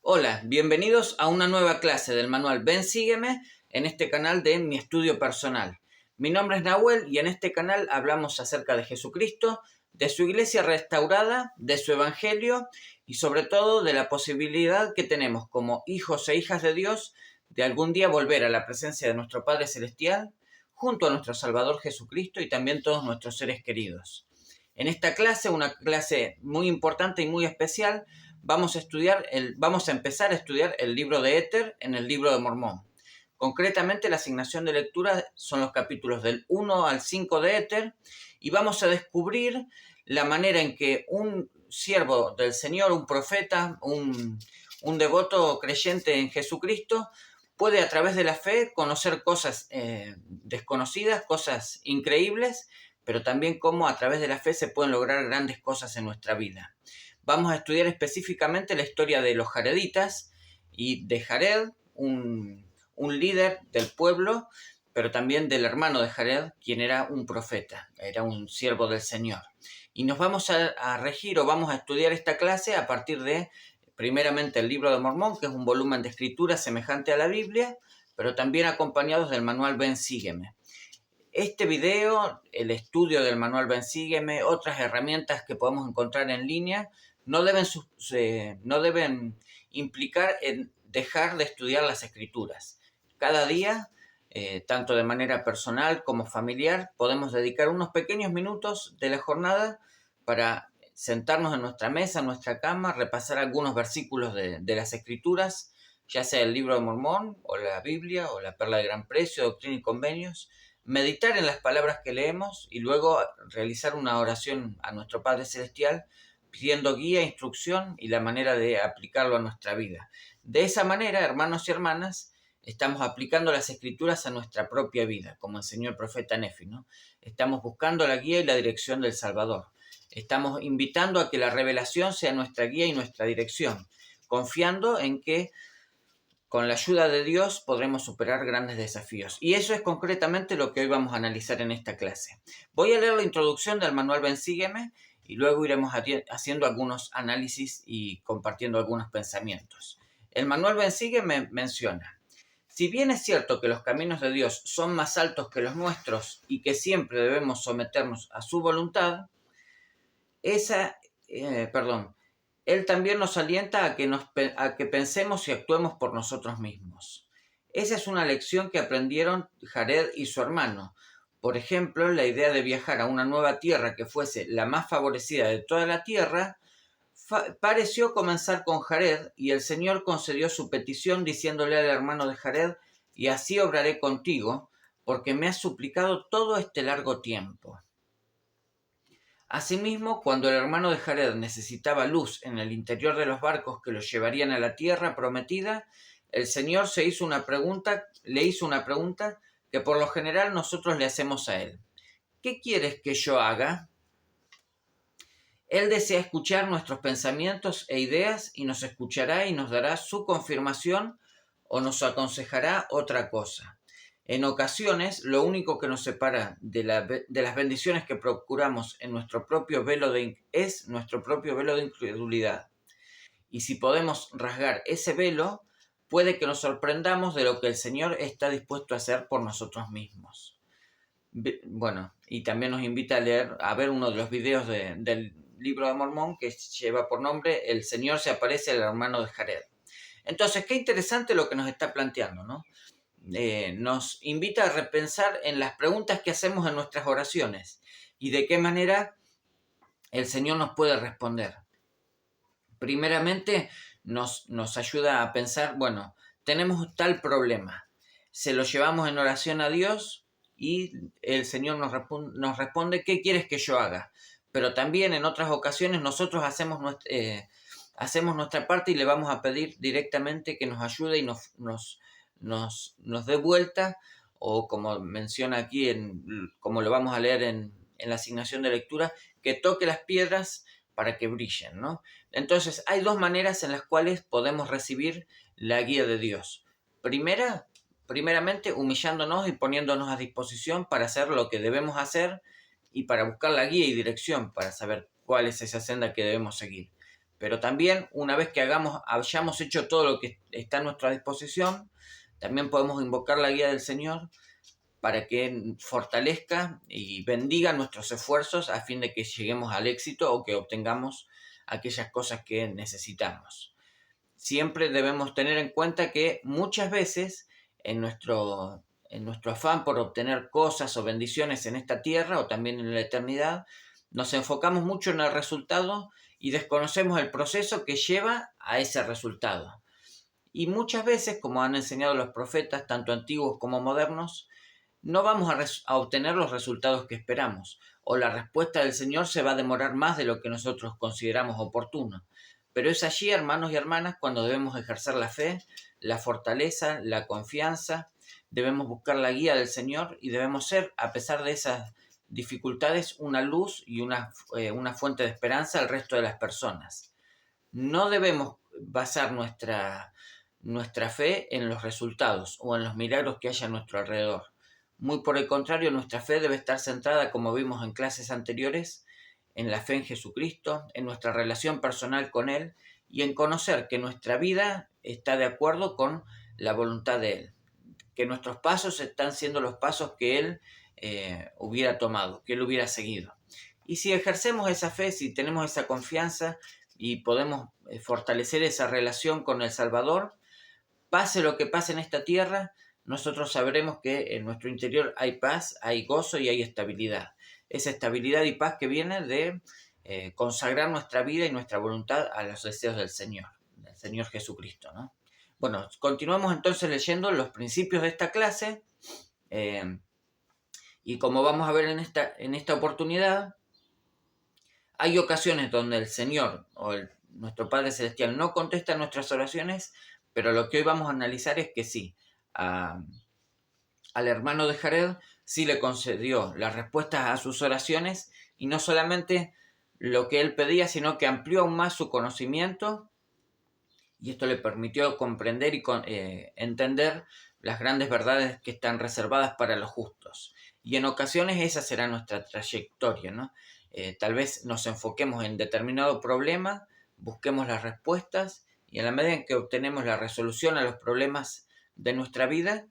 Hola, bienvenidos a una nueva clase del manual Ven Sígueme en este canal de Mi Estudio Personal. Mi nombre es Nahuel y en este canal hablamos acerca de Jesucristo, de su iglesia restaurada, de su evangelio y sobre todo de la posibilidad que tenemos como hijos e hijas de Dios de algún día volver a la presencia de nuestro Padre Celestial junto a nuestro Salvador Jesucristo y también todos nuestros seres queridos. En esta clase, una clase muy importante y muy especial, vamos a empezar a estudiar el libro de Éter en el libro de Mormón. Concretamente, la asignación de lectura son los capítulos del 1 al 5 de Éter y vamos a descubrir la manera en que un siervo del Señor, un profeta, un devoto creyente en Jesucristo, puede a través de la fe conocer cosas desconocidas, cosas increíbles, pero también cómo a través de la fe se pueden lograr grandes cosas en nuestra vida. Vamos a estudiar específicamente la historia de los jareditas y de Jared, un líder del pueblo, pero también del hermano de Jared, quien era un profeta, era un siervo del Señor. Y nos vamos a regir o vamos a estudiar esta clase a partir de, primeramente, el libro de Mormón, que es un volumen de escritura semejante a la Biblia, pero también acompañados del manual Ven Sígueme. Este video, el estudio del manual Ven Sígueme, otras herramientas que podemos encontrar en línea, no deben implicar en dejar de estudiar las escrituras. Cada día, tanto de manera personal como familiar, podemos dedicar unos pequeños minutos de la jornada para sentarnos en nuestra mesa, en nuestra cama, repasar algunos versículos de las escrituras, ya sea el libro de Mormón, o la Biblia, o la Perla de Gran Precio, Doctrina y Convenios, meditar en las palabras que leemos y luego realizar una oración a nuestro Padre Celestial pidiendo guía, instrucción y la manera de aplicarlo a nuestra vida. De esa manera, hermanos y hermanas, estamos aplicando las escrituras a nuestra propia vida, como enseñó el profeta Nefi, ¿no? Estamos buscando la guía y la dirección del Salvador. Estamos invitando a que la revelación sea nuestra guía y nuestra dirección, confiando en que con la ayuda de Dios podremos superar grandes desafíos. Y eso es concretamente lo que hoy vamos a analizar en esta clase. Voy a leer la introducción del manual Ven Sígueme y luego iremos haciendo algunos análisis y compartiendo algunos pensamientos. El manual Ven Sígueme menciona: si bien es cierto que los caminos de Dios son más altos que los nuestros y que siempre debemos someternos a su voluntad, Él también nos alienta a que pensemos y actuemos por nosotros mismos. Esa es una lección que aprendieron Jared y su hermano. Por ejemplo, la idea de viajar a una nueva tierra que fuese la más favorecida de toda la tierra pareció comenzar con Jared, y el Señor concedió su petición diciéndole al hermano de Jared: y así obraré contigo, porque me has suplicado todo este largo tiempo. Asimismo, cuando el hermano de Jared necesitaba luz en el interior de los barcos que los llevarían a la tierra prometida, el Señor le hizo una pregunta que por lo general nosotros le hacemos a Él. ¿Qué quieres que yo haga? Él desea escuchar nuestros pensamientos e ideas y nos escuchará y nos dará su confirmación o nos aconsejará otra cosa. En ocasiones, lo único que nos separa de las bendiciones que procuramos en nuestro propio velo es nuestro propio velo de incredulidad. Y si podemos rasgar ese velo, puede que nos sorprendamos de lo que el Señor está dispuesto a hacer por nosotros mismos. Bueno, y también nos invita a ver uno de los videos del libro de Mormón que lleva por nombre El Señor se aparece al hermano de Jared. Entonces, qué interesante lo que nos está planteando, ¿no? Nos invita a repensar en las preguntas que hacemos en nuestras oraciones y de qué manera el Señor nos puede responder. Primeramente, nos ayuda a pensar, bueno, tenemos tal problema, se lo llevamos en oración a Dios y el Señor nos responde: ¿qué quieres que yo haga? Pero también en otras ocasiones nosotros hacemos nuestra parte y le vamos a pedir directamente que nos ayude y nos dé vuelta, o como menciona aquí, como lo vamos a leer en la asignación de lectura, que toque las piedras para que brillen, ¿no? Entonces, hay dos maneras en las cuales podemos recibir la guía de Dios. Primeramente, humillándonos y poniéndonos a disposición para hacer lo que debemos hacer y para buscar la guía y dirección para saber cuál es esa senda que debemos seguir. Pero también, una vez que hayamos hecho todo lo que está a nuestra disposición, también podemos invocar la guía del Señor para que fortalezca y bendiga nuestros esfuerzos a fin de que lleguemos al éxito o que obtengamos aquellas cosas que necesitamos. Siempre debemos tener en cuenta que muchas veces en nuestro afán por obtener cosas o bendiciones en esta tierra o también en la eternidad, nos enfocamos mucho en el resultado y desconocemos el proceso que lleva a ese resultado. Y muchas veces, como han enseñado los profetas, tanto antiguos como modernos, no vamos a obtener los resultados que esperamos, o la respuesta del Señor se va a demorar más de lo que nosotros consideramos oportuno. Pero es allí, hermanos y hermanas, cuando debemos ejercer la fe, la fortaleza, la confianza, debemos buscar la guía del Señor y debemos ser, a pesar de esas dificultades, una luz y una fuente de esperanza al resto de las personas. No debemos basar nuestra fe en los resultados o en los milagros que haya a nuestro alrededor. Muy por el contrario, nuestra fe debe estar centrada, como vimos en clases anteriores, en la fe en Jesucristo, en nuestra relación personal con Él y en conocer que nuestra vida está de acuerdo con la voluntad de Él, que nuestros pasos están siendo los pasos que Él hubiera tomado, que Él hubiera seguido. Y si ejercemos esa fe, si tenemos esa confianza y podemos fortalecer esa relación con el Salvador, pase lo que pase en esta tierra, nosotros sabremos que en nuestro interior hay paz, hay gozo y hay estabilidad. Esa estabilidad y paz que viene de consagrar nuestra vida y nuestra voluntad a los deseos del Señor Jesucristo, ¿no? Bueno, continuamos entonces leyendo los principios de esta clase y como vamos a ver en esta oportunidad, hay ocasiones donde el Señor o nuestro Padre Celestial no contesta nuestras oraciones, pero lo que hoy vamos a analizar es que sí, al hermano de Jared sí le concedió las respuestas a sus oraciones y no solamente lo que él pedía, sino que amplió aún más su conocimiento y esto le permitió comprender y entender las grandes verdades que están reservadas para los justos. Y en ocasiones esa será nuestra trayectoria, ¿no? Tal vez nos enfoquemos en determinado problema, busquemos las respuestas y en la medida en que obtenemos la resolución a los problemas de nuestra vida,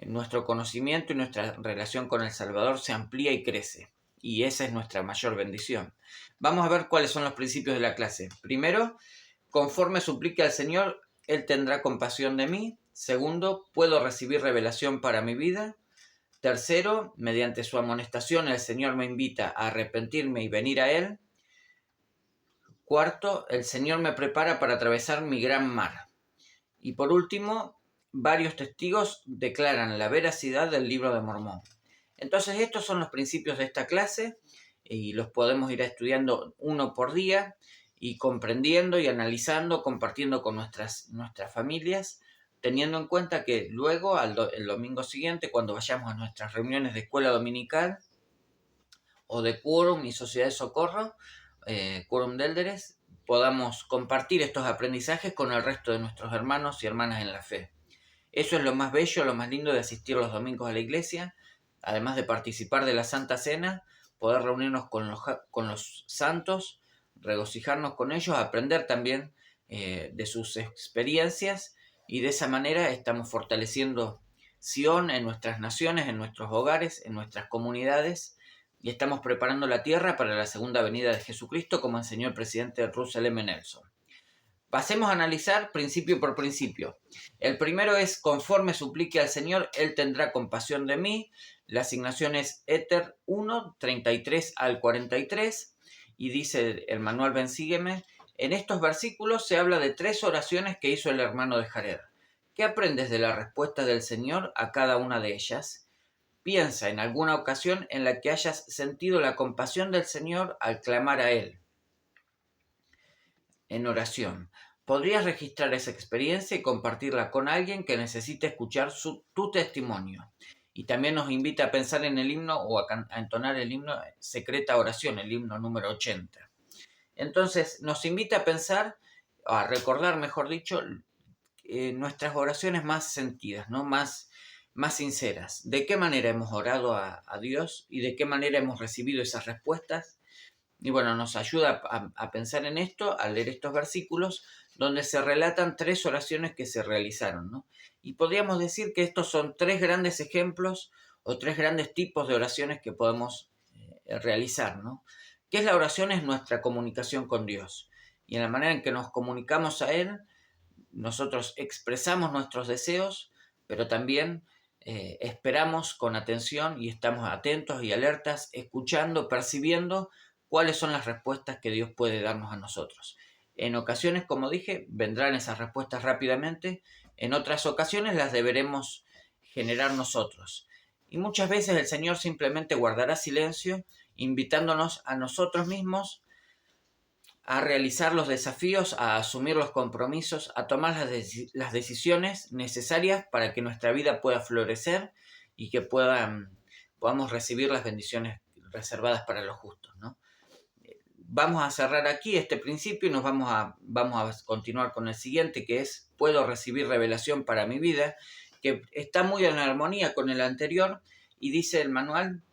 nuestro conocimiento y nuestra relación con el Salvador se amplía y crece. Y esa es nuestra mayor bendición. Vamos a ver cuáles son los principios de la clase. Primero, conforme suplique al Señor, Él tendrá compasión de mí. Segundo, puedo recibir revelación para mi vida. Tercero, mediante su amonestación, el Señor me invita a arrepentirme y venir a Él. Cuarto, el Señor me prepara para atravesar mi gran mar. Y por último, varios testigos declaran la veracidad del libro de Mormón. Entonces, estos son los principios de esta clase y los podemos ir estudiando uno por día y comprendiendo y analizando, compartiendo con nuestras familias, teniendo en cuenta que luego, el domingo siguiente, cuando vayamos a nuestras reuniones de escuela dominical o de quórum y sociedad de socorro, quórum de élderes, podamos compartir estos aprendizajes con el resto de nuestros hermanos y hermanas en la fe. Eso es lo más bello, lo más lindo de asistir los domingos a la iglesia, además de participar de la Santa Cena, poder reunirnos con los santos, regocijarnos con ellos, aprender también de sus experiencias y de esa manera estamos fortaleciendo Sion en nuestras naciones, en nuestros hogares, en nuestras comunidades y estamos preparando la tierra para la segunda venida de Jesucristo, como enseñó el presidente Russell M. Nelson. Pasemos a analizar principio por principio. El primero es, conforme suplique al Señor, Él tendrá compasión de mí. La asignación es Éter 1, 33 al 43. Y dice el manual Ven Sígueme, en estos versículos se habla de 3 oraciones que hizo el hermano de Jared. ¿Qué aprendes de la respuesta del Señor a cada una de ellas? Piensa en alguna ocasión en la que hayas sentido la compasión del Señor al clamar a Él en oración. Podrías registrar esa experiencia y compartirla con alguien que necesite escuchar tu testimonio. Y también nos invita a pensar en el himno o a entonar el himno Secreta Oración, el himno número 80. Entonces nos invita a pensar, a recordar, mejor dicho, nuestras oraciones más sentidas, ¿no? Más sinceras. ¿De qué manera hemos orado a Dios y de qué manera hemos recibido esas respuestas? Y bueno, nos ayuda a pensar en esto al leer estos versículos donde se relatan 3 oraciones que se realizaron, ¿no? Y podríamos decir que estos son 3 grandes ejemplos o 3 grandes tipos de oraciones que podemos realizar, ¿no? ¿Qué es la oración? Es nuestra comunicación con Dios. Y en la manera en que nos comunicamos a Él, nosotros expresamos nuestros deseos, pero también esperamos con atención y estamos atentos y alertas, escuchando, percibiendo cuáles son las respuestas que Dios puede darnos a nosotros. En ocasiones, como dije, vendrán esas respuestas rápidamente, en otras ocasiones las deberemos generar nosotros. Y muchas veces el Señor simplemente guardará silencio, invitándonos a nosotros mismos a realizar los desafíos, a asumir los compromisos, a tomar las decisiones necesarias para que nuestra vida pueda florecer y que podamos recibir las bendiciones reservadas para los justos, ¿no? Vamos a cerrar aquí este principio y vamos a continuar con el siguiente, que es: puedo recibir revelación para mi vida, que está muy en armonía con el anterior, y dice el manual: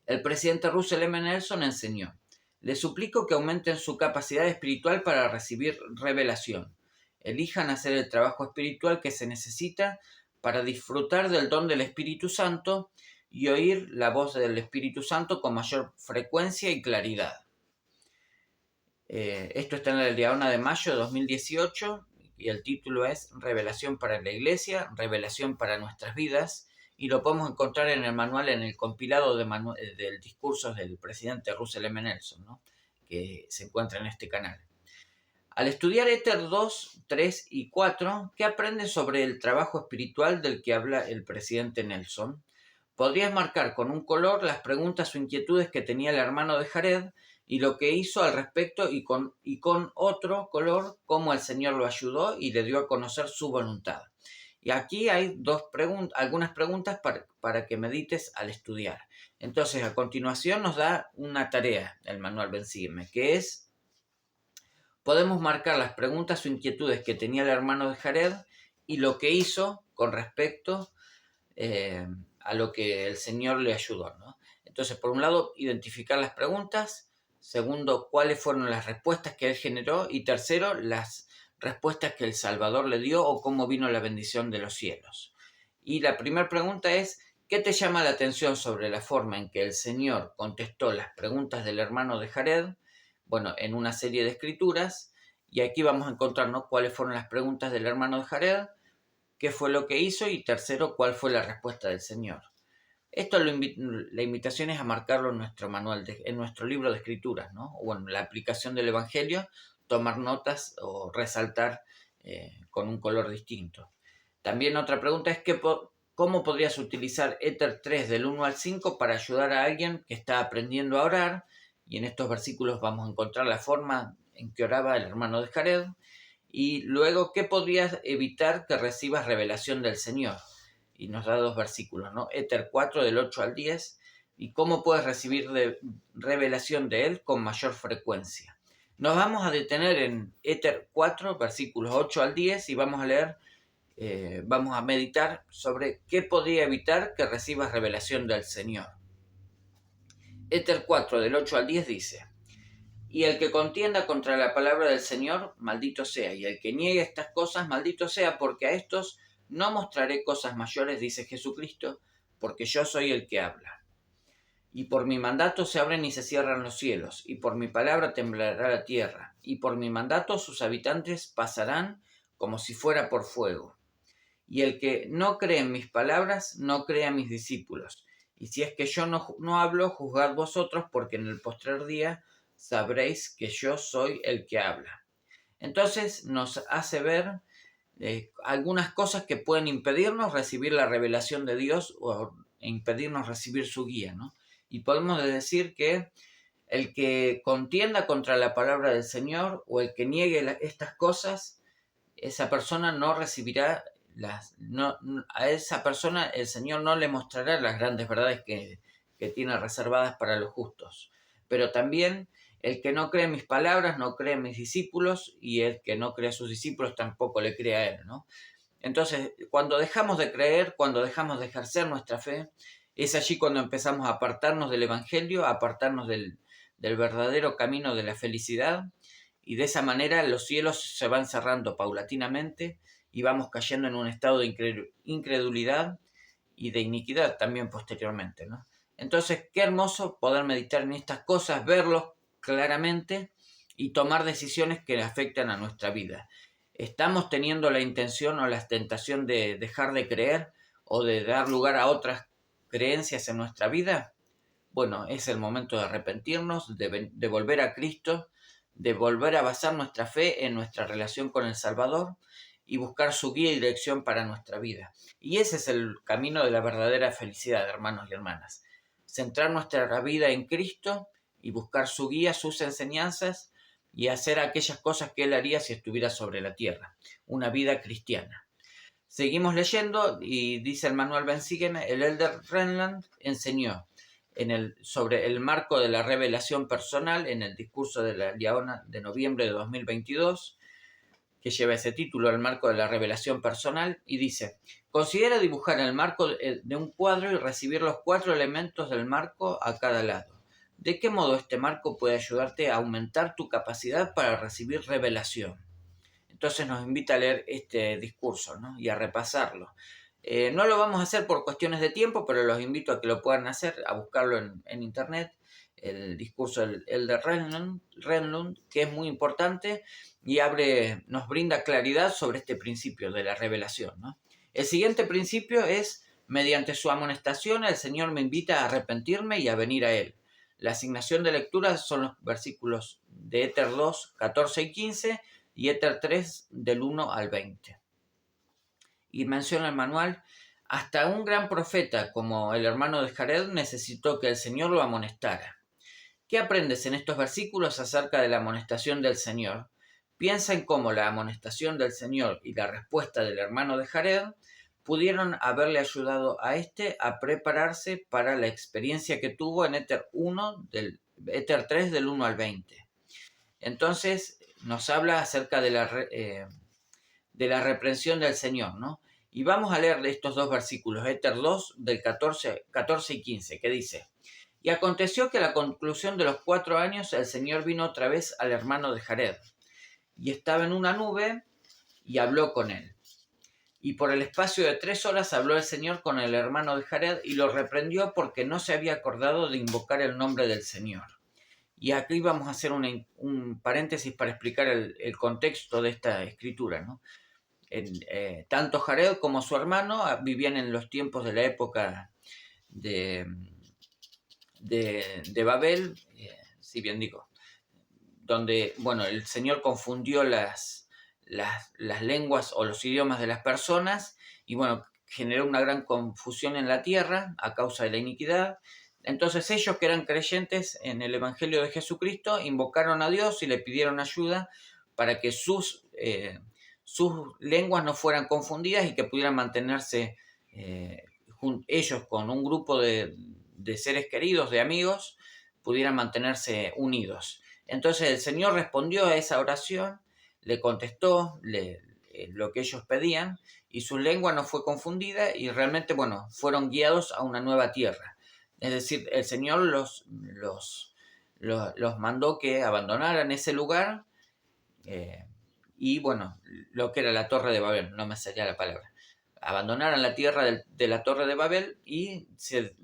el presidente Russell M. Nelson enseñó: les suplico que aumenten su capacidad espiritual para recibir revelación. Elijan hacer el trabajo espiritual que se necesita para disfrutar del don del Espíritu Santo y oír la voz del Espíritu Santo con mayor frecuencia y claridad. Esto está en la Diaona de mayo de 2018 y el título es Revelación para la Iglesia, Revelación para nuestras vidas, y lo podemos encontrar en el manual, en el compilado del discurso del presidente Russell M. Nelson, ¿no? Que se encuentra en este canal. Al estudiar Éter 2, 3 y 4, ¿qué aprendes sobre el trabajo espiritual del que habla el presidente Nelson? Podrías marcar con un color las preguntas o inquietudes que tenía el hermano de Jared y lo que hizo al respecto, y con otro color cómo el Señor lo ayudó y le dio a conocer su voluntad. Y aquí hay algunas preguntas para que medites al estudiar. Entonces, a continuación nos da una tarea el manual Ven Sígueme, que es: podemos marcar las preguntas o inquietudes que tenía el hermano de Jared y lo que hizo con respecto a lo que el Señor le ayudó, ¿no? Entonces, por un lado, identificar las preguntas. Segundo, cuáles fueron las respuestas que él generó. Y tercero, las respuestas que el Salvador le dio o cómo vino la bendición de los cielos. Y la primera pregunta es: ¿qué te llama la atención sobre la forma en que el Señor contestó las preguntas del hermano de Jared? Bueno, en una serie de escrituras. Y aquí vamos a encontrarnos cuáles fueron las preguntas del hermano de Jared, qué fue lo que hizo y tercero, cuál fue la respuesta del Señor. Esto la invitación es a marcarlo en nuestro manual, en nuestro libro de escrituras, ¿no? O en la aplicación del Evangelio, tomar notas o resaltar con un color distinto. También otra pregunta es: ¿cómo podrías utilizar Éter 3 del 1 al 5 para ayudar a alguien que está aprendiendo a orar? Y en estos versículos vamos a encontrar la forma en que oraba el hermano de Jared. Y luego, ¿qué podrías evitar que recibas revelación del Señor? Y nos da 2 versículos, ¿no? Éter 4 del 8 al 10. Y cómo puedes recibir revelación de Él con mayor frecuencia. Nos vamos a detener en Éter 4, versículos 8 al 10, y vamos a leer, vamos a meditar sobre qué podría evitar que recibas revelación del Señor. Éter 4 del 8 al 10 dice: y el que contienda contra la palabra del Señor, maldito sea, y el que niegue estas cosas, maldito sea, porque a estos no mostraré cosas mayores, dice Jesucristo, porque yo soy el que habla. Y por mi mandato se abren y se cierran los cielos, y por mi palabra temblará la tierra, y por mi mandato sus habitantes pasarán como si fuera por fuego. Y el que no cree en mis palabras, no cree a mis discípulos. Y si es que yo no hablo, juzgad vosotros, porque en el postrer día sabréis que yo soy el que habla. Entonces nos hace ver algunas cosas que pueden impedirnos recibir la revelación de Dios o impedirnos recibir su guía, ¿no? Y podemos decir que el que contienda contra la palabra del Señor o el que niegue estas cosas, esa persona no recibirá a esa persona el Señor no le mostrará las grandes verdades que tiene reservadas para los justos. Pero también el que no cree en mis palabras no cree en mis discípulos, y el que no cree a sus discípulos tampoco le cree a él, ¿no? Entonces, cuando dejamos de creer, cuando dejamos de ejercer nuestra fe, es allí cuando empezamos a apartarnos del Evangelio, a apartarnos de del verdadero camino de la felicidad, y de esa manera los cielos se van cerrando paulatinamente y vamos cayendo en un estado de incredulidad y de iniquidad también posteriormente, ¿no? Entonces, qué hermoso poder meditar en estas cosas, verlos claramente y tomar decisiones que afectan a nuestra vida. ¿Estamos teniendo la intención o la tentación de dejar de creer o de dar lugar a otras creencias en nuestra vida? Bueno, es el momento de arrepentirnos, de volver a Cristo, de volver a basar nuestra fe en nuestra relación con el Salvador y buscar su guía y dirección para nuestra vida. Y ese es el camino de la verdadera felicidad, hermanos y hermanas. Centrar nuestra vida en Cristo y buscar su guía, sus enseñanzas y hacer aquellas cosas que Él haría si estuviera sobre la tierra. Una vida cristiana. Seguimos leyendo y dice el manual Ben Sígueme, el Elder Renland enseñó sobre el marco de la revelación personal en el discurso de la Liaona de noviembre de 2022, que lleva ese título, el marco de la revelación personal, y dice: considera dibujar el marco de un cuadro y recibir los 4 elementos del marco a cada lado. ¿De qué modo este marco puede ayudarte a aumentar tu capacidad para recibir revelación? Entonces nos invita a leer este discurso, ¿no? Y a repasarlo. No lo vamos a hacer por cuestiones de tiempo, pero los invito a que lo puedan hacer, a buscarlo en internet, el discurso de Renlund, que es muy importante y nos brinda claridad sobre este principio de la revelación, ¿no? El siguiente principio es: mediante su amonestación el Señor me invita a arrepentirme y a venir a Él. La asignación de lectura son los versículos de Éter 2, 14 y 15 y Éter 3 del 1 al 20. Y menciona el manual: hasta un gran profeta como el hermano de Jared necesitó que el Señor lo amonestara. ¿Qué aprendes en estos versículos acerca de la amonestación del Señor? Piensa en cómo la amonestación del Señor y la respuesta del hermano de Jared pudieron haberle ayudado a a prepararse para la experiencia que tuvo en Éter 3 del 1 al 20. Entonces nos habla acerca de la reprensión del Señor, ¿no? Y vamos a leer estos 2 versículos, Éter 2 del 14 y 15, que dice: y aconteció que a la conclusión de los 4 años el Señor vino otra vez al hermano de Jared, y estaba en una nube, y habló con él. Y por el espacio de 3 horas habló el Señor con el hermano de Jared, y lo reprendió porque no se había acordado de invocar el nombre del Señor. Y aquí vamos a hacer un paréntesis para explicar el contexto de esta escritura, ¿no? Tanto Jared como su hermano vivían en los tiempos de la época de Babel, si bien digo, donde, bueno, el Señor confundió las lenguas o los idiomas de las personas y, bueno, generó una gran confusión en la tierra a causa de la iniquidad. Entonces ellos, que eran creyentes en el Evangelio de Jesucristo, invocaron a Dios y le pidieron ayuda para que sus lenguas no fueran confundidas y que pudieran mantenerse ellos con un grupo de seres queridos, de amigos, pudieran mantenerse unidos. Entonces el Señor respondió a esa oración, le contestó lo que ellos pedían, y su lengua no fue confundida y realmente, bueno, fueron guiados a una nueva tierra. Es decir, el Señor los mandó que abandonaran ese lugar y, bueno, lo que era la Torre de Babel, no me salía la palabra. Abandonaran la tierra de la Torre de Babel y se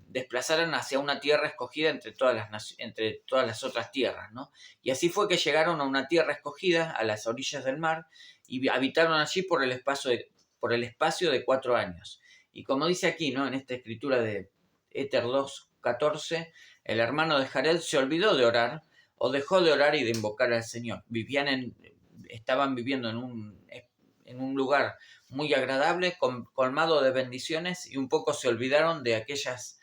desplazaran hacia una tierra escogida entre todas las otras tierras, ¿no? Y así fue que llegaron a una tierra escogida a las orillas del mar y habitaron allí por el espacio de 4 años. Y como dice aquí, ¿no?, en esta escritura de Éter 2:14, el hermano de Jared se olvidó de orar o dejó de orar y de invocar al Señor. Estaban viviendo en un lugar muy agradable, colmado de bendiciones, y un poco se olvidaron de aquellas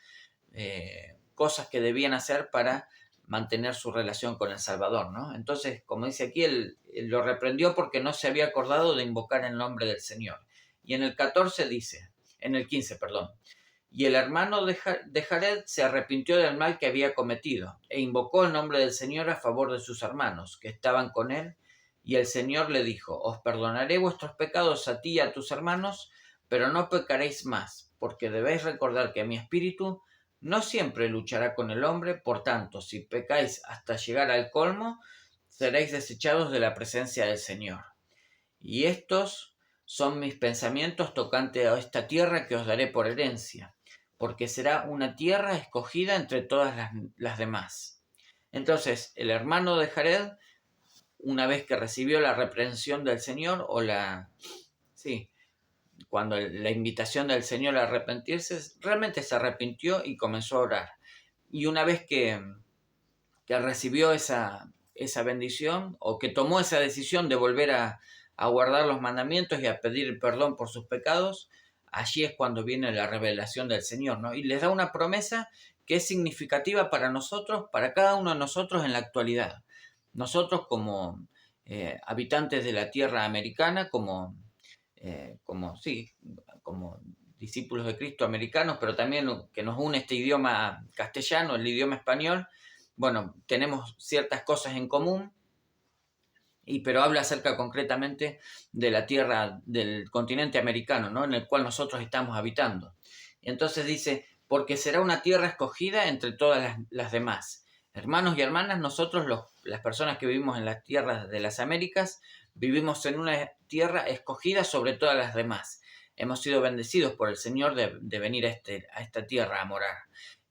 cosas que debían hacer para mantener su relación con el Salvador, ¿no? Entonces, como dice aquí, él lo reprendió porque no se había acordado de invocar el nombre del Señor. Y en el 15, y el hermano de Jared se arrepintió del mal que había cometido e invocó el nombre del Señor a favor de sus hermanos que estaban con él. Y el Señor le dijo: os perdonaré vuestros pecados a ti y a tus hermanos, pero no pecaréis más, porque debéis recordar que mi espíritu no siempre luchará con el hombre, por tanto, si pecáis hasta llegar al colmo, seréis desechados de la presencia del Señor. Y estos son mis pensamientos tocante a esta tierra que os daré por herencia, porque será una tierra escogida entre todas las demás. Entonces, el hermano de Jared, una vez que recibió la reprensión del Señor, cuando la invitación del Señor a arrepentirse, realmente se arrepintió y comenzó a orar. Y una vez que recibió esa bendición, o que tomó esa decisión de volver a guardar los mandamientos y a pedir perdón por sus pecados, allí es cuando viene la revelación del Señor, ¿no? Y les da una promesa que es significativa para nosotros, para cada uno de nosotros en la actualidad. Nosotros como habitantes de la tierra americana, como discípulos de Cristo americanos, pero también que nos une este idioma castellano, el idioma español. Bueno, tenemos ciertas cosas en común, pero habla acerca concretamente de la tierra del continente americano, ¿no? En el cual nosotros estamos habitando. Y entonces dice, porque será una tierra escogida entre todas las demás. Hermanos y hermanas, nosotros las personas que vivimos en las tierras de las Américas, vivimos en una tierra escogida sobre todas las demás. Hemos sido bendecidos por el Señor de venir a esta tierra a morar.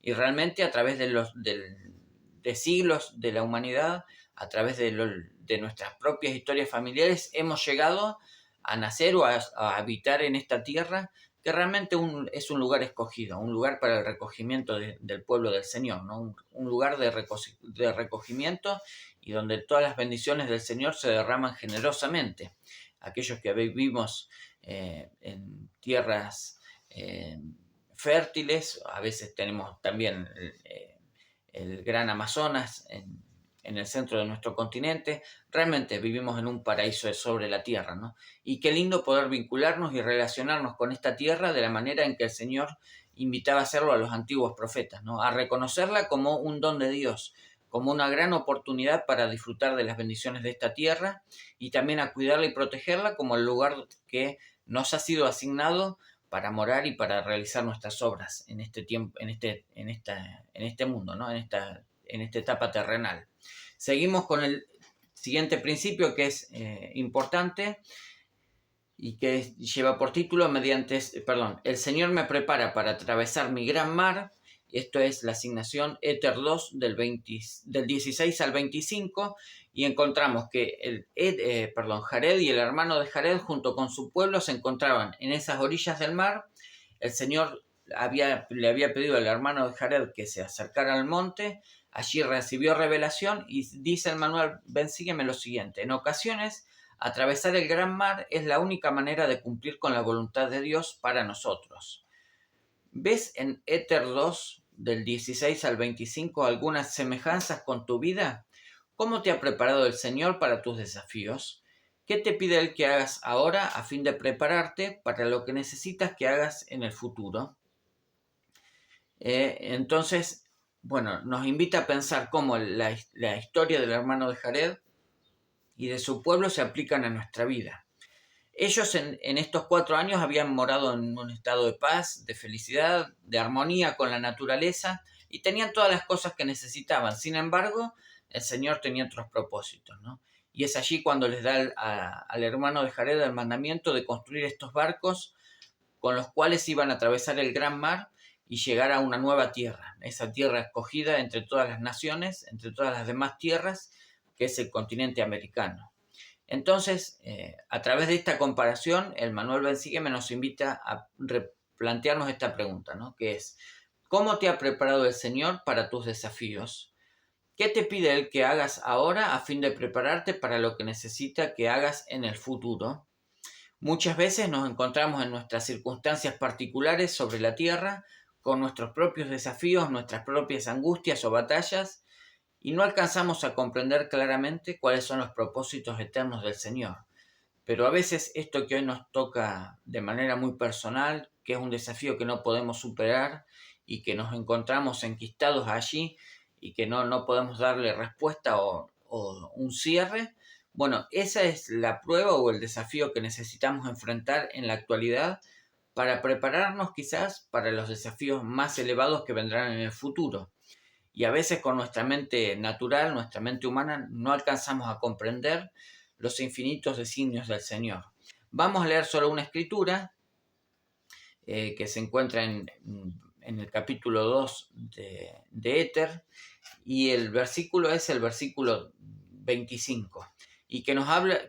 Y realmente a través de siglos de la humanidad, a través de nuestras propias historias familiares, hemos llegado a nacer o a habitar en esta tierra que realmente es un lugar escogido, un lugar para el recogimiento del pueblo del Señor, ¿no? Un lugar de recogimiento y donde todas las bendiciones del Señor se derraman generosamente. Aquellos que vivimos en tierras fértiles, a veces tenemos también el gran Amazonas en el centro de nuestro continente, realmente vivimos en un paraíso sobre la tierra, ¿no? Y qué lindo poder vincularnos y relacionarnos con esta tierra de la manera en que el Señor invitaba a hacerlo a los antiguos profetas, ¿no? A reconocerla como un don de Dios, como una gran oportunidad para disfrutar de las bendiciones de esta tierra y también a cuidarla y protegerla como el lugar que nos ha sido asignado para morar y para realizar nuestras obras en este tiempo, en este mundo, ¿no? En esta etapa terrenal. Seguimos con el siguiente principio que es importante y que lleva por título el Señor me prepara para atravesar mi gran mar. Esto es la asignación Éter 2 del 16 al 25 y encontramos que Jared y el hermano de Jared junto con su pueblo se encontraban en esas orillas del mar. El Señor le había pedido al hermano de Jared que se acercara al monte. Allí recibió revelación y dice el manual Ven Sígueme lo siguiente: en ocasiones atravesar el gran mar es la única manera de cumplir con la voluntad de Dios para nosotros. ¿Ves en Éter 2 del 16 al 25 algunas semejanzas con tu vida? ¿Cómo te ha preparado el Señor para tus desafíos? ¿Qué te pide Él que hagas ahora a fin de prepararte para lo que necesitas que hagas en el futuro? Entonces, bueno, nos invita a pensar cómo la historia del hermano de Jared y de su pueblo se aplican a nuestra vida. Ellos en estos 4 años habían morado en un estado de paz, de felicidad, de armonía con la naturaleza y tenían todas las cosas que necesitaban. Sin embargo, el Señor tenía otros propósitos, ¿no? Y es allí cuando les da al hermano de Jared el mandamiento de construir estos barcos con los cuales iban a atravesar el gran mar y llegar a una nueva tierra, esa tierra escogida entre todas las naciones, entre todas las demás tierras, que es el continente americano. Entonces, a través de esta comparación, el manual Ven Sígueme nos invita a replantearnos esta pregunta, ¿no? Que es, ¿cómo te ha preparado el Señor para tus desafíos? ¿Qué te pide Él que hagas ahora a fin de prepararte para lo que necesita que hagas en el futuro? Muchas veces nos encontramos en nuestras circunstancias particulares sobre la tierra, con nuestros propios desafíos, nuestras propias angustias o batallas, y no alcanzamos a comprender claramente cuáles son los propósitos eternos del Señor. Pero a veces esto que hoy nos toca de manera muy personal, que es un desafío que no podemos superar y que nos encontramos enquistados allí y que no podemos darle respuesta o un cierre, bueno, esa es la prueba o el desafío que necesitamos enfrentar en la actualidad para prepararnos quizás para los desafíos más elevados que vendrán en el futuro. Y a veces con nuestra mente natural, nuestra mente humana, no alcanzamos a comprender los infinitos designios del Señor. Vamos a leer solo una escritura que se encuentra en el capítulo 2 de Éter, y el versículo es el versículo 25, y que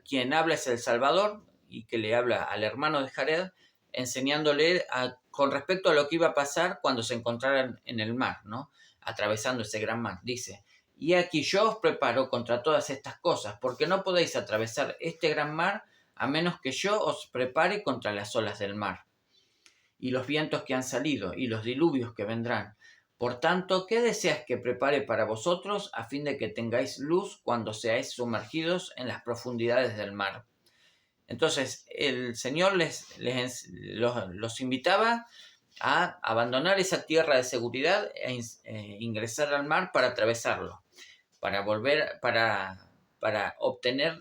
quien habla es el Salvador, y que le habla al hermano de Jared, enseñándole con respecto a lo que iba a pasar cuando se encontraran en el mar, ¿no? Atravesando ese gran mar. Dice: y aquí yo os preparo contra todas estas cosas, porque no podéis atravesar este gran mar a menos que yo os prepare contra las olas del mar, y los vientos que han salido, y los diluvios que vendrán. Por tanto, ¿qué deseas que prepare para vosotros a fin de que tengáis luz cuando seáis sumergidos en las profundidades del mar? Entonces, el Señor los invitaba a abandonar esa tierra de seguridad e ingresar al mar para atravesarlo, para para obtener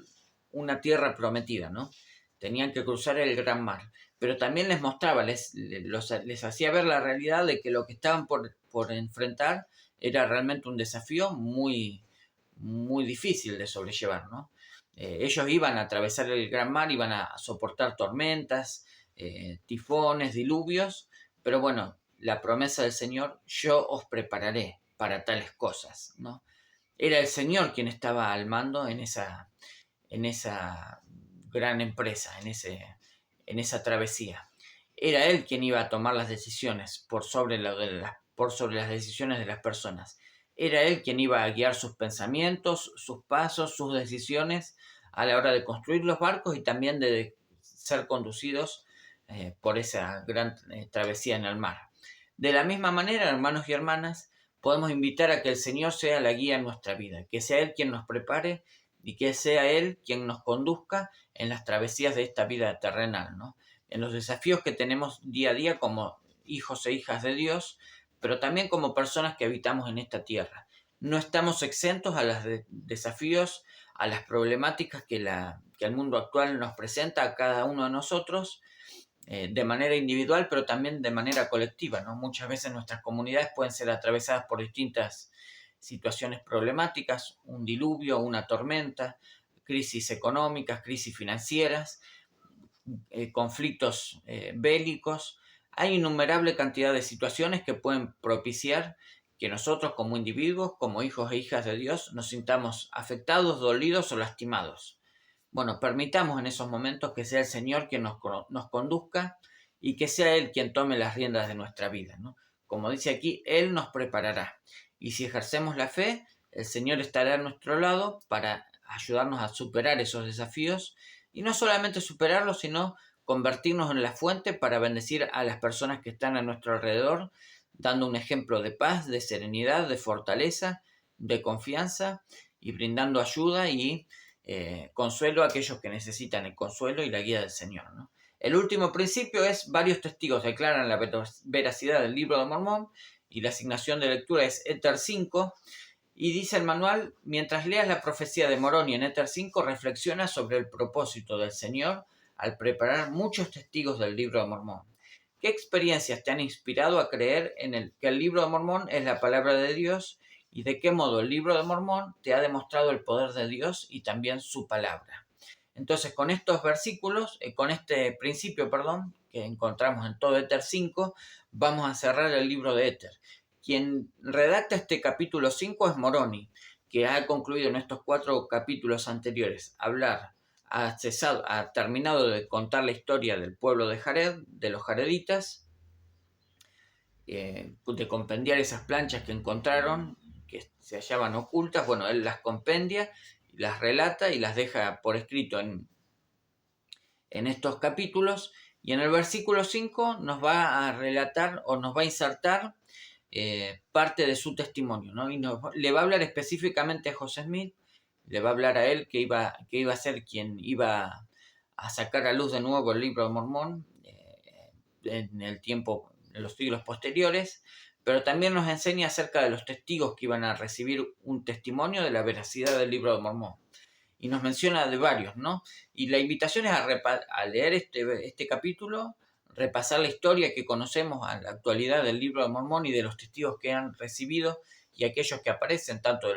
una tierra prometida, ¿no? Tenían que cruzar el gran mar. Pero también les mostraba, les hacía ver la realidad de que lo que estaban por enfrentar era realmente un desafío muy, muy difícil de sobrellevar, ¿no? Ellos iban a atravesar el gran mar, iban a soportar tormentas, tifones, diluvios, pero bueno, la promesa del Señor: yo os prepararé para tales cosas, ¿no? Era el Señor quien estaba al mando en esa gran empresa, en esa travesía. Era Él quien iba a tomar las decisiones por sobre las decisiones de las personas. Era Él quien iba a guiar sus pensamientos, sus pasos, sus decisiones a la hora de construir los barcos y también de ser conducidos por esa gran travesía en el mar. De la misma manera, hermanos y hermanas, podemos invitar a que el Señor sea la guía en nuestra vida, que sea Él quien nos prepare y que sea Él quien nos conduzca en las travesías de esta vida terrenal, ¿no? En los desafíos que tenemos día a día como hijos e hijas de Dios, pero también como personas que habitamos en esta tierra. No estamos exentos a los desafíos, a las problemáticas que el mundo actual nos presenta a cada uno de nosotros, de manera individual, pero también de manera colectiva, ¿no? Muchas veces nuestras comunidades pueden ser atravesadas por distintas situaciones problemáticas, un diluvio, una tormenta, crisis económicas, crisis financieras, conflictos bélicos. Hay innumerable cantidad de situaciones que pueden propiciar que nosotros como individuos, como hijos e hijas de Dios, nos sintamos afectados, dolidos o lastimados. Bueno, permitamos en esos momentos que sea el Señor quien nos conduzca y que sea Él quien tome las riendas de nuestra vida, ¿no? Como dice aquí, Él nos preparará. Y si ejercemos la fe, el Señor estará a nuestro lado para ayudarnos a superar esos desafíos, y no solamente superarlos, sino convertirnos en la fuente para bendecir a las personas que están a nuestro alrededor, dando un ejemplo de paz, de serenidad, de fortaleza, de confianza, y brindando ayuda y consuelo a aquellos que necesitan el consuelo y la guía del Señor, ¿no? El último principio es: varios testigos declaran la veracidad del libro de Mormón, y la asignación de lectura es Éter 5, y dice el manual: mientras leas la profecía de Moroni en Éter 5, reflexiona sobre el propósito del Señor al preparar muchos testigos del libro de Mormón. ¿Qué experiencias te han inspirado a creer que el libro de Mormón es la palabra de Dios? ¿Y de qué modo el libro de Mormón te ha demostrado el poder de Dios y también su palabra? Entonces, con estos versículos, con este principio, que encontramos en todo Éter 5, vamos a cerrar el libro de Éter. Quien redacta este capítulo 5 es Moroni, que ha concluido en estos 4 capítulos anteriores ha terminado de contar la historia del pueblo de Jared, de los jareditas, de compendiar esas planchas que encontraron, que se hallaban ocultas. Bueno, él las compendia, las relata y las deja por escrito en estos capítulos, y en el versículo 5 nos va a relatar o nos va a insertar parte de su testimonio, ¿no? Y le va a hablar específicamente a José Smith, le va a hablar a él que iba a ser quien iba a sacar a luz de nuevo el libro de Mormón en los siglos posteriores, pero también nos enseña acerca de los testigos que iban a recibir un testimonio de la veracidad del libro de Mormón. Y nos menciona de varios, ¿no? Y la invitación es a leer este capítulo, repasar la historia que conocemos a la actualidad del Libro de Mormón y de los testigos que han recibido y aquellos que aparecen, tanto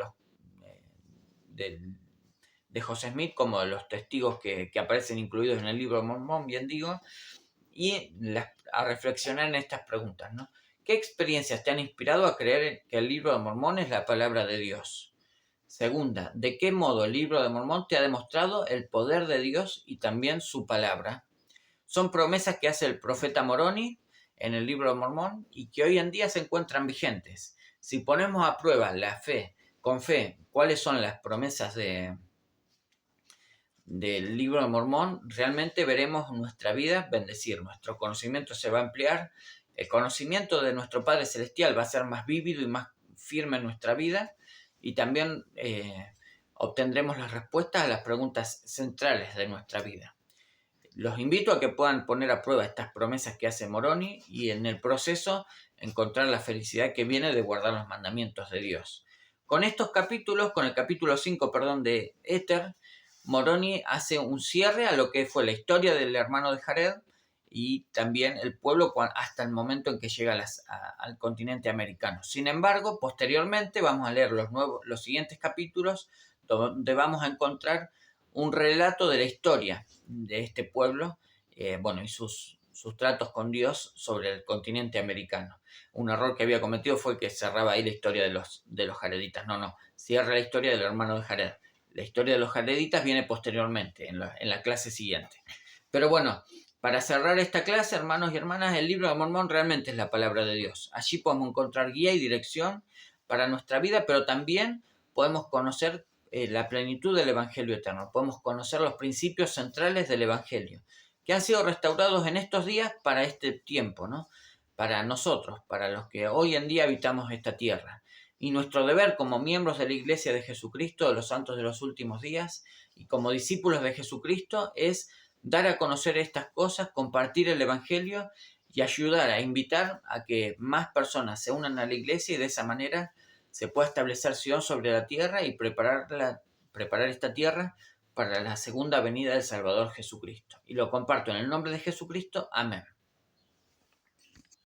de José Smith como de los testigos que aparecen incluidos en el Libro de Mormón, bien digo, y a reflexionar en estas preguntas, ¿no? ¿Qué experiencias te han inspirado a creer que el Libro de Mormón es la palabra de Dios? Segunda, ¿de qué modo el Libro de Mormón te ha demostrado el poder de Dios y también su palabra? Son promesas que hace el profeta Moroni en el Libro de Mormón y que hoy en día se encuentran vigentes. Si ponemos a prueba con fe, cuáles son las promesas del Libro de Mormón, realmente veremos nuestra vida bendecir, nuestro conocimiento se va a ampliar, el conocimiento de nuestro Padre Celestial va a ser más vívido y más firme en nuestra vida, y también obtendremos las respuestas a las preguntas centrales de nuestra vida. Los invito a que puedan poner a prueba estas promesas que hace Moroni y en el proceso encontrar la felicidad que viene de guardar los mandamientos de Dios. Con estos capítulos, con el capítulo 5, de Éter, Moroni hace un cierre a lo que fue la historia del hermano de Jared y también el pueblo hasta el momento en que llega al continente americano. Sin embargo, posteriormente vamos a leer los siguientes capítulos donde vamos a encontrar un relato de la historia de este pueblo y sus tratos con Dios sobre el continente americano. Un error que había cometido fue que cerraba ahí la historia de los jareditas. No, cierra la historia del hermano de Jared. La historia de los jareditas viene posteriormente, en la clase siguiente. Pero bueno, para cerrar esta clase, hermanos y hermanas, el Libro de Mormón realmente es la palabra de Dios. Allí podemos encontrar guía y dirección para nuestra vida, pero también podemos conocer la plenitud del Evangelio eterno. Podemos conocer los principios centrales del Evangelio, que han sido restaurados en estos días para este tiempo, ¿no? Para nosotros, para los que hoy en día habitamos esta tierra. Y nuestro deber como miembros de la Iglesia de Jesucristo, de los santos de los últimos días, y como discípulos de Jesucristo, es dar a conocer estas cosas, compartir el Evangelio y ayudar a invitar a que más personas se unan a la Iglesia y de esa manera se pueda establecer Sion sobre la tierra y preparar esta tierra para la segunda venida del Salvador Jesucristo. Y lo comparto en el nombre de Jesucristo. Amén.